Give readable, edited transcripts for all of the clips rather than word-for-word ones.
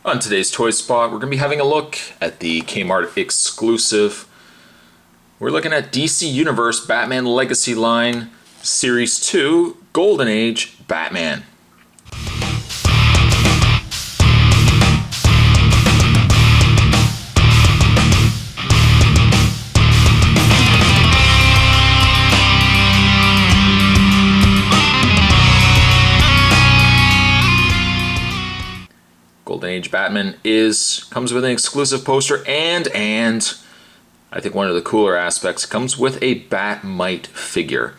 On today's Toy Spot, we're going to be having a look at the Kmart exclusive. We're looking at DC Universe Batman Legacy Line Series 2 Golden Age Batman. Golden Age Batman comes with an exclusive poster and I think one of the cooler aspects, comes with a Batmite figure.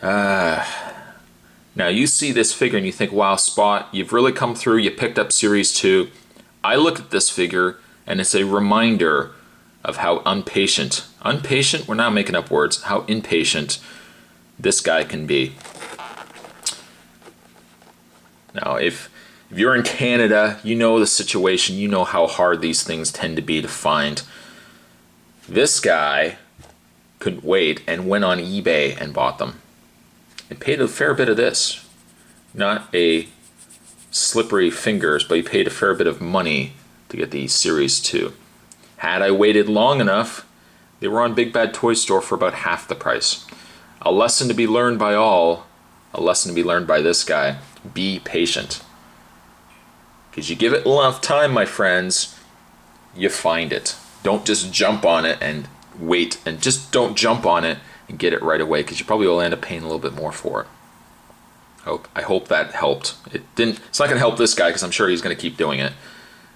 Now you see this figure and you think, wow, Spot, you've really come through, you picked up Series 2. I look at this figure and it's a reminder of how impatient, we're not making up words, how impatient this guy can be. Now if you're in Canada, you know the situation, you know how hard these things tend to be to find. This guy couldn't wait and went on eBay and bought them. And paid a fair bit of this. Not a slippery fingers, but he paid a fair bit of money to get the Series 2. Had I waited long enough, they were on Big Bad Toy Store for about half the price. A lesson to be learned by all, a lesson to be learned by this guy. Be patient. Because you give it enough time, my friends, you find it. Don't just jump on it and wait, and just don't jump on it and get it right away, because you probably will end up paying a little bit more for it. I hope that helped. It didn't. It's not going to help this guy because I'm sure he's going to keep doing it.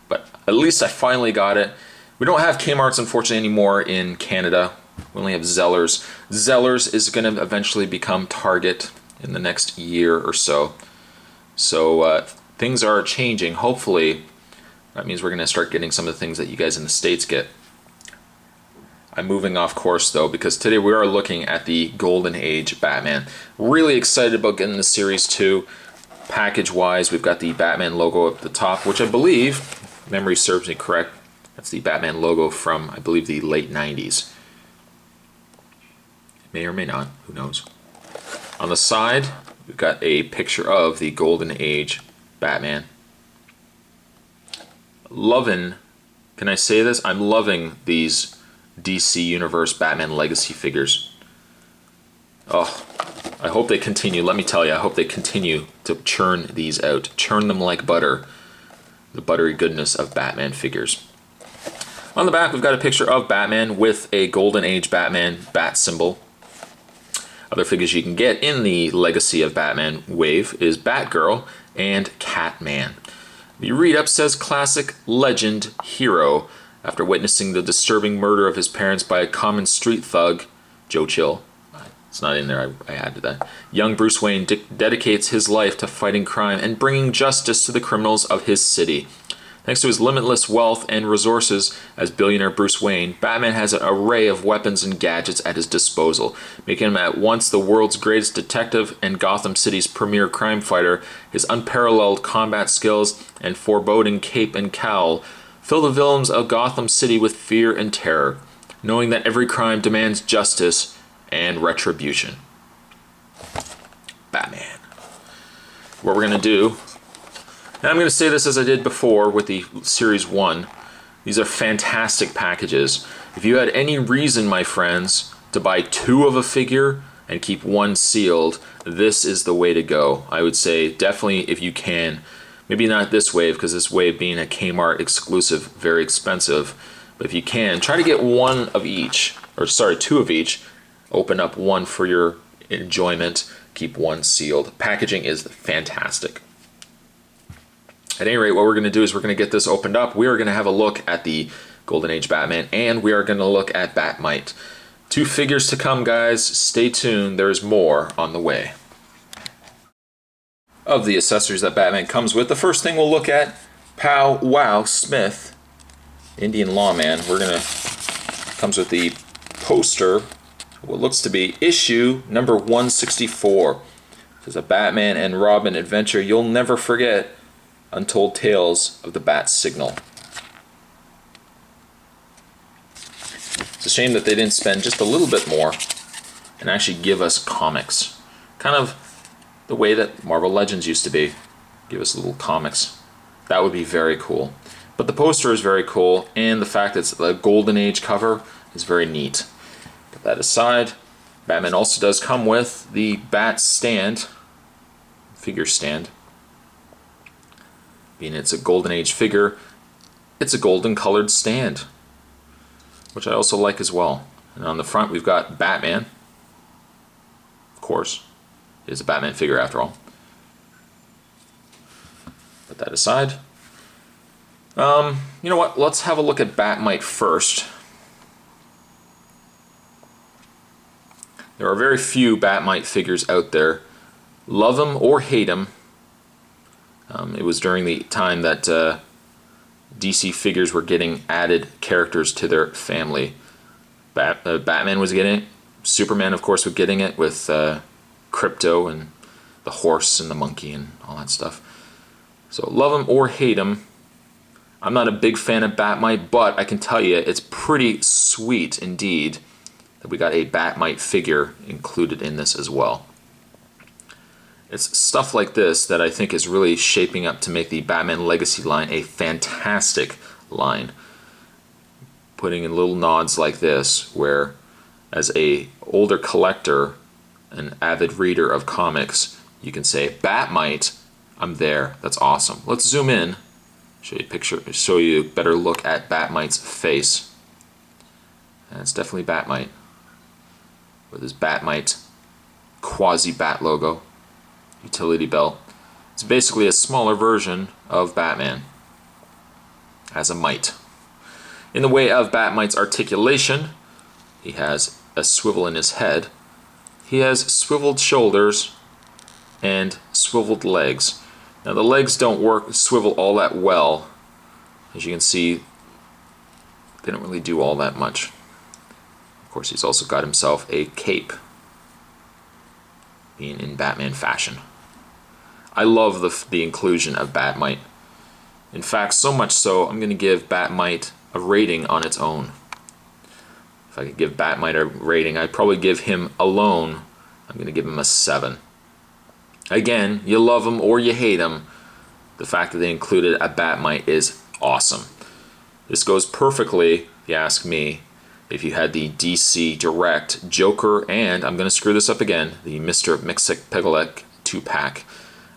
But at least I finally got it. We don't have Kmart's, unfortunately, anymore in Canada. We only have Zellers. Zellers is going to eventually become Target in the next year or so. So things are changing. Hopefully, that means we're going to start getting some of the things that you guys in the States get. I'm moving off course though, because today we are looking at the Golden Age Batman. Really excited about getting the Series 2. Package-wise, we've got the Batman logo at the top, which I believe, if memory serves me correct, that's the Batman logo from, I believe, the late 90s. It may or may not, who knows. On the side, we've got a picture of the Golden Age Batman. Loving, can I say this? I'm loving these DC Universe Batman Legacy figures. Oh, I hope they continue. Let me tell you, I hope they continue to churn these out. Churn them like butter. The buttery goodness of Batman figures. On the back, we've got a picture of Batman with a Golden Age Batman bat symbol. Other figures you can get in the Legacy of Batman wave is Batgirl and Catman. The read-up says classic legend hero. After witnessing the disturbing murder of his parents by a common street thug, Joe Chill, it's not in there, I added that, young Bruce Wayne dedicates his life to fighting crime and bringing justice to the criminals of his city. Thanks to his limitless wealth and resources as billionaire Bruce Wayne, Batman has an array of weapons and gadgets at his disposal, making him at once the world's greatest detective and Gotham City's premier crime fighter. His unparalleled combat skills and foreboding cape and cowl fill the villains of Gotham City with fear and terror, knowing that every crime demands justice and retribution. Batman. What we're going to do, and I'm going to say this as I did before with the Series 1, these are fantastic packages. If you had any reason, my friends, to buy 2 of a figure and keep 1 sealed, this is the way to go. I would say definitely if you can. Maybe not this wave, because this wave being a Kmart exclusive, very expensive. But if you can, try to get 1 of each, or sorry, 2 of each. Open up 1 for your enjoyment, keep 1 sealed. Packaging is fantastic. At any rate, what we're going to do is we're going to get this opened up. We are going to have a look at the Golden Age Batman, and we are going to look at Batmite. 2 figures to come, guys. Stay tuned. There's more on the way. Of the accessories that Batman comes with, the first thing we'll look at, Pow Wow Smith, Indian Lawman. Comes with the poster, what looks to be issue number 164. It's a Batman and Robin adventure you'll never forget, Untold Tales of the Bat Signal. It's a shame that they didn't spend just a little bit more and actually give us comics. Kind of the way that Marvel Legends used to be. Give us little comics. That would be very cool. But the poster is very cool, and the fact that it's a Golden Age cover is very neat. Put that aside. Batman also does come with the Bat stand, figure stand. Being it's a Golden Age figure, it's a golden colored stand, which I also like as well. And on the front we've got Batman. Of course, it is a Batman figure after all. Put that aside. You know what? Let's have a look at Batmite first. There are very few Batmite figures out there. Love them or hate them. It was during the time that DC figures were getting added characters to their family. Batman was getting it. Superman, of course, was getting it with Crypto and the horse and the monkey and all that stuff. So love them or hate them. I'm not a big fan of Batmite, but I can tell you it's pretty sweet indeed that we got a Batmite figure included in this as well. It's stuff like this that I think is really shaping up to make the Batman Legacy line a fantastic line. Putting in little nods like this, where as a older collector, an avid reader of comics, you can say, Batmite, I'm there, that's awesome. Let's zoom in, show you a picture, show you a better look at Batmite's face. And it's definitely Batmite, with his Batmite quasi-bat logo. Utility belt. It's basically a smaller version of Batman as a mite. In the way of Batmite's articulation, he has a swivel in his head. He has swiveled shoulders and swiveled legs. Now the legs don't swivel all that well. As you can see, they don't really do all that much. Of course, he's also got himself a cape, being in Batman fashion. I love the inclusion of Batmite. In fact, so much so, I'm going to give Batmite a rating on its own. If I could give Batmite a rating, I'd probably give him alone, I'm going to give him a 7. Again, you love him or you hate him, the fact that they included a Batmite is awesome. This goes perfectly, if you ask me, if you had the DC Direct Joker and, I'm going to screw this up again, the Mr. Mxyzptlk 2-pack.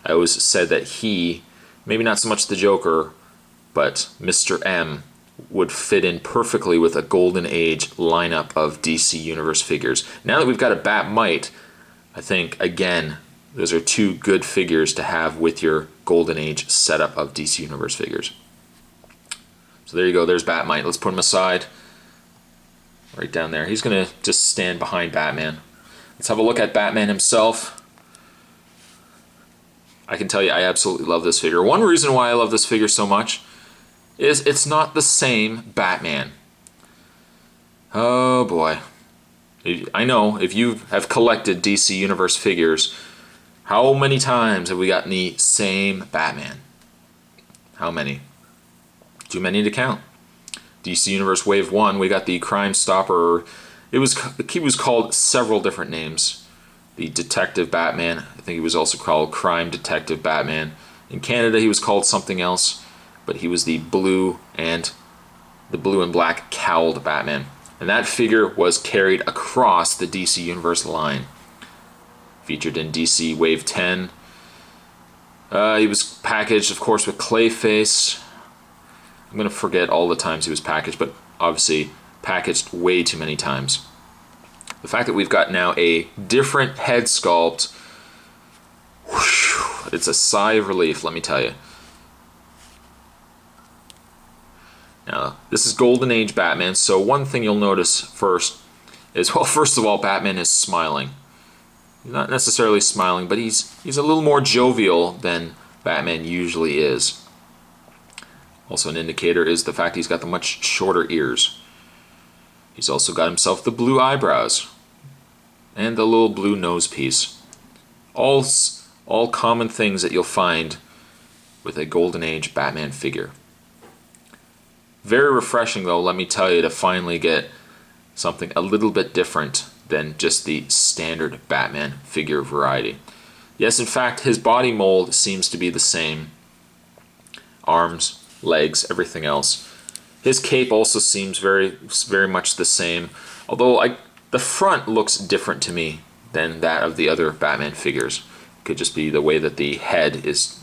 I always said that he, maybe not so much the Joker, but Mr. M would fit in perfectly with a Golden Age lineup of DC Universe figures. Now that we've got a Batmite, I think, again, those are two good figures to have with your Golden Age setup of DC Universe figures. So there you go, there's Batmite. Let's put him aside. Right down there. He's going to just stand behind Batman. Let's have a look at Batman himself. I can tell you I absolutely love this figure. One reason why I love this figure so much is it's not the same Batman. Oh boy. I know if you have collected DC Universe figures, how many times have we gotten the same Batman? How many? Too many to count. DC Universe Wave 1, we got the Crime Stopper. He was called several different names. The Detective Batman, I think he was also called Crime Detective Batman. In Canada he was called something else, but he was the blue and black cowled Batman. And that figure was carried across the DC Universe line. Featured in DC Wave 10. He was packaged, of course, with Clayface. I'm going to forget all the times he was packaged, but obviously packaged way too many times. The fact that we've got now a different head sculpt, whoosh, it's a sigh of relief, let me tell you. Now, this is Golden Age Batman, so one thing you'll notice first is, well, first of all, Batman is smiling. He's not necessarily smiling, but he's a little more jovial than Batman usually is. Also an indicator is the fact he's got the much shorter ears. He's also got himself the blue eyebrows and the little blue nose piece. All common things that you'll find with a Golden Age Batman figure. Very refreshing though, let me tell you, to finally get something a little bit different than just the standard Batman figure variety. Yes, in fact, his body mold seems to be the same. arms, legs, everything else. His cape also seems very much the same, although the front looks different to me than that of the other Batman figures. It could just be the way that the head is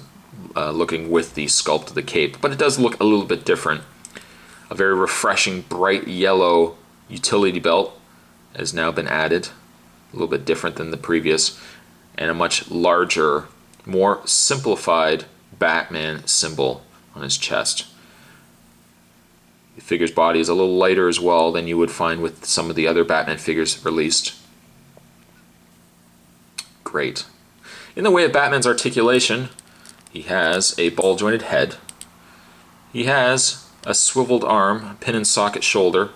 looking with the sculpt of the cape, but it does look a little bit different. A very refreshing bright yellow utility belt has now been added, a little bit different than the previous, and a much larger, more simplified Batman symbol on his chest. The figure's body is a little lighter as well than you would find with some of the other Batman figures released. Great. In the way of Batman's articulation, he has a ball-jointed head. He has a swiveled arm, pin and socket shoulder,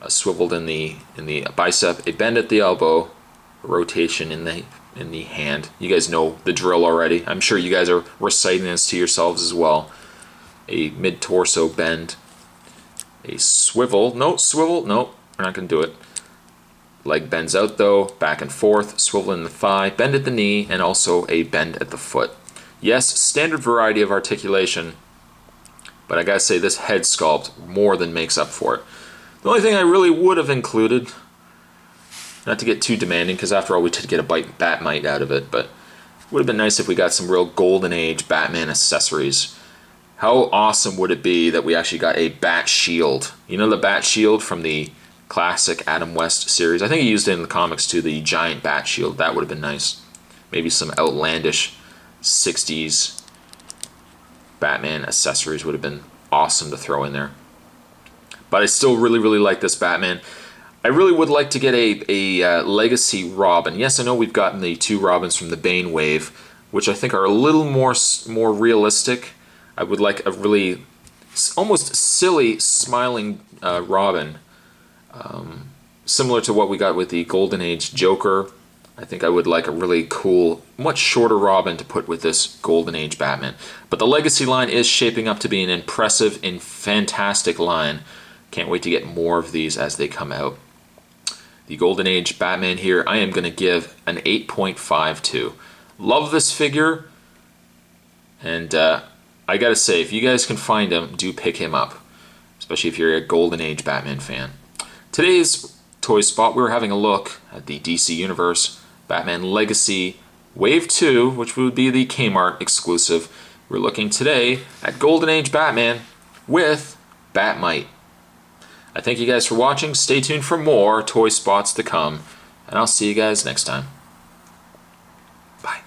swiveled in the bicep, a bend at the elbow, a rotation in the hand. You guys know the drill already. I'm sure you guys are reciting this to yourselves as well. A mid-torso bend, a swivel. No, swivel. No, we're not going to do it. Leg bends out though, back and forth, swivel in the thigh, bend at the knee, and also a bend at the foot. Yes, standard variety of articulation, but I gotta say this head sculpt more than makes up for it. The only thing I really would have included, not to get too demanding, because after all we did get a Batmite out of it, but it would have been nice if we got some real golden age Batman accessories. How awesome would it be that we actually got a Bat Shield? You know the Bat Shield from the classic Adam West series? I think he used it in the comics too, the giant Bat Shield. That would have been nice. Maybe some outlandish 60s Batman accessories would have been awesome to throw in there. But I still really like this Batman. I really would like to get a Legacy Robin. Yes, I know we've gotten the two Robins from the Bane wave, which I think are a little more realistic. I would like a really almost silly smiling Robin, similar to what we got with the Golden Age Joker. I think I would like a really cool, much shorter Robin to put with this Golden Age Batman. But the Legacy line is shaping up to be an impressive and fantastic line. Can't wait to get more of these as they come out. The Golden Age Batman here, I am going to give an 8.52. Love this figure, and I gotta say, if you guys can find him, do pick him up, especially if you're a Golden Age Batman fan. Today's Toy Spot, we were having a look at the DC Universe Batman Legacy Wave 2, which would be the Kmart exclusive. We're looking today at Golden Age Batman with Batmite. I thank you guys for watching. Stay tuned for more Toy Spots to come, and I'll see you guys next time. Bye.